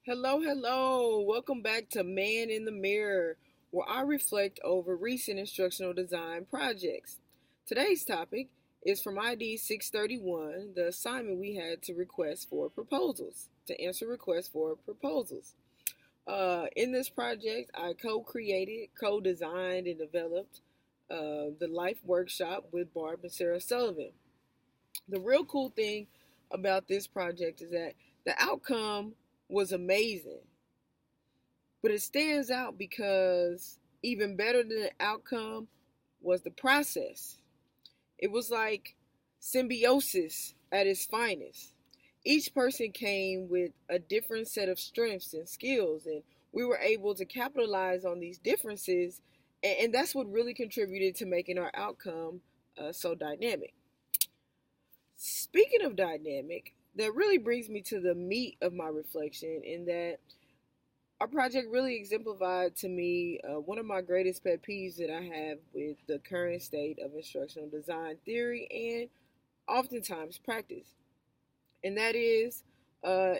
Hello, hello. Welcome back to Man in the Mirror, where I reflect over recent instructional design projects. Today's topic is from ID 631, the assignment we had to request for proposals, to answer requests for proposals. In this project, I co created, co designed, and developed the Life Workshop with Barb and Sarah Sullivan. The real cool thing about this project is that the outcome was amazing. But it stands out because even better than the outcome was the process. It was like symbiosis at its finest. Each person came with a different set of strengths and skills, and we were able to capitalize on these differences. And that's what really contributed to making our outcome so dynamic. Speaking of dynamic, that really brings me to the meat of my reflection in that our project really exemplified to me one of my greatest pet peeves that I have with the current state of instructional design theory and oftentimes practice. And that is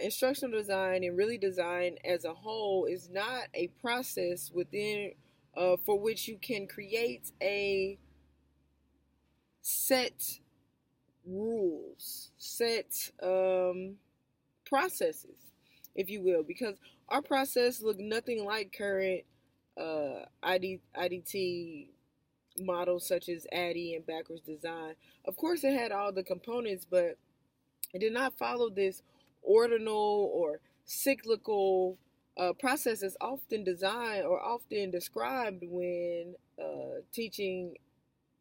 instructional design and really design as a whole is not a process within for which you can create a set rules, set processes, if you will, because our process looked nothing like current IDT models such as ADDIE and backwards design. Of course, it had all the components, but it did not follow this ordinal or cyclical process that's often designed or often described when teaching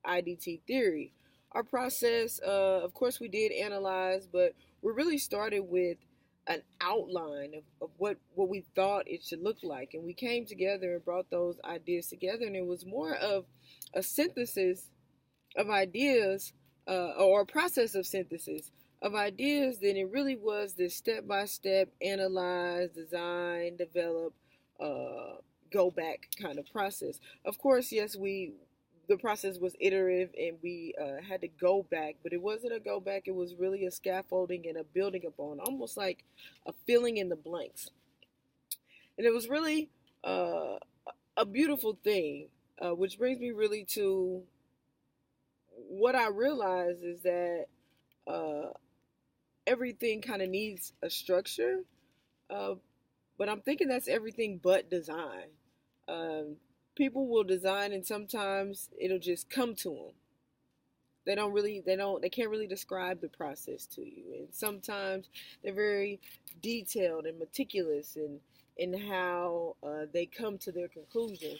IDT theory. Our process, of course, we did analyze, but we really started with an outline of what we thought it should look like. And we came together and brought those ideas together. And it was more of a synthesis of ideas or a process of synthesis of ideas than it really was this step by step analyze, design, develop, go back kind of process. Of course, yes, the process was iterative and we had to go back, but it wasn't a go back. It was really a scaffolding and a building upon, almost like a filling in the blanks. And it was really a beautiful thing, which brings me really to what I realized is that uh, everything kind of needs a structure, uh, but I'm thinking that's everything but design. Um, People will design and sometimes it'll just come to them. They can't really describe the process to you. And sometimes they're very detailed and meticulous in how they come to their conclusion.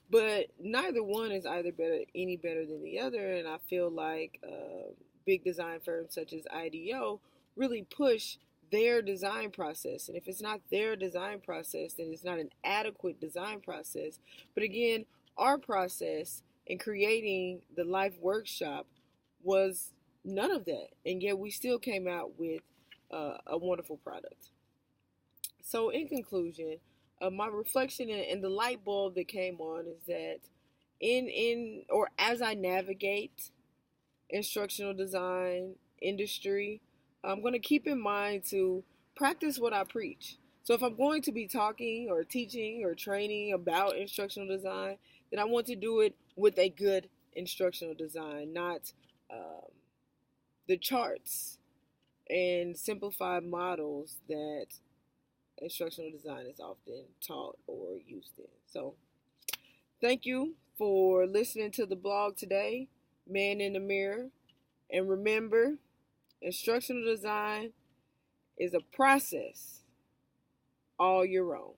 But neither one is either any better than the other. And I feel like big design firms such as IDEO really push their design process. And if it's not their design process, then it's not an adequate design process. But again, our process in creating the Life Workshop was none of that. And yet we still came out with a wonderful product. So, in conclusion, my reflection and the light bulb that came on is that in or as I navigate instructional design industry, I'm going to keep in mind to practice what I preach. So if I'm going to be talking or teaching or training about instructional design, then I want to do it with a good instructional design, not um, the charts and simplified models that instructional design is often taught or used in. So thank you for listening to the blog today, Man in the Mirror. And remember, instructional design is a process all your own.